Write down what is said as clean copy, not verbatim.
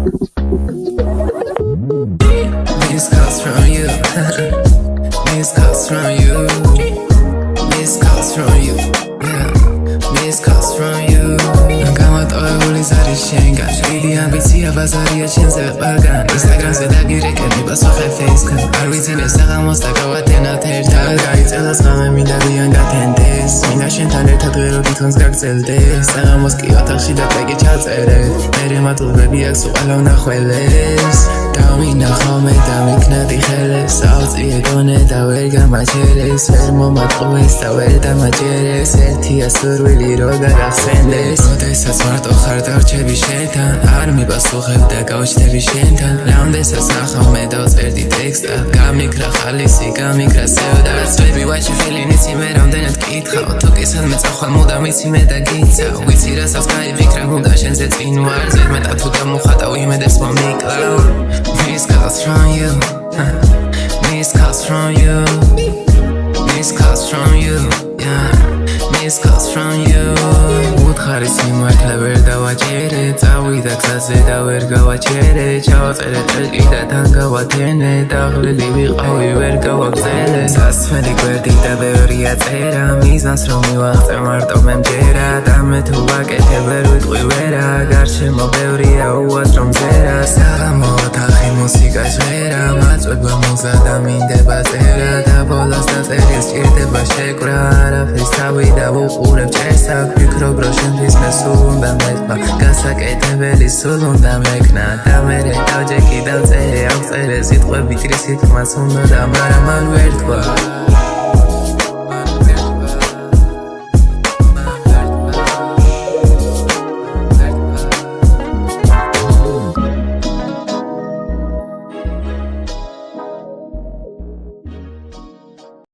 Miss calls from you. Miss calls from you. Miss calls from you. Yeah. Miss calls from you. გამოტოვებული ზარი შენგან დიდი ამბიცია ბაზარია შენზე ყველგან Instagram-ზე დაგირეკები პასუხე Facebook-თან არ ვიცინე საღამოს დაგავატენათ ერთად გაიწელას ღამე მინდა ვიან გათენდეს მინდა შენთან ერთად ღერო თვითონს გაგრძელდეს საღამოს კი ოთახში და ტრეკი ჩავწერეთ მერე მატლობები აქვს უყალავ ნახველებს დავინახავ მე დამიქნადი ხელებს საოცრიე გონე და ვერ გამაჩერეს ვერ მომატყუეს და ვერ დამაჯერეს ერთია სურვილი რო გაგახსენდეს როდესაც მარტო ხარ დარჩები შენთან არ მიპასუხებ და გავჩნდები შენთან რამდენსაც ნახავ მე დავწერდი ტექსტად გამიქრა ხალისი გამიქრა სევდა წვები what you feeling იცი მე რამდენად კითხავ თუ კი სადმე წახვალ მუდამ იცი მე და გიცავ ვიცი რასაც გაიფიქრე უნდა შენზე წინ ვარ ზედმეტად თუ დამუხატავ იმედებს მომიკლავ Miss calls from you Miss calls from you Miss calls from you yeah Miss calls from you უთხარი სიმართლე ვერ დავაჭერე წავიდა გზაზე და ვერ გავაჩერე ჩავაწერე ტრეკი და თან გავათენე დაღლილი ვიყავი ვერ გავაგზელე სასმელი გვერდი და ბევრია წერა მიზანს რომ მივაღწევ მარტო მე მჯერა და მე თუ ვაკეთე ვერ ვიტყვი ვერა გარშემო ბევრია უაზრო მზერა საღამო ოთახი მუსიკა ჟღერა მაწვება მუზა და მინდება წერა და ბოლოს დაწერილს სჭირდება შეკვრა არაფერს თავი და ვუყურებ ჭერსა ვფიქრობ რომ შენთვის მე სულ უნდა მეთქვა გასაკეთებელი სულ უნდა მექნა და მერე დავჯექი დავწერე ავწერე სიტყვები კრისით მას უნდა და მაგრამ არ ვერ თქვა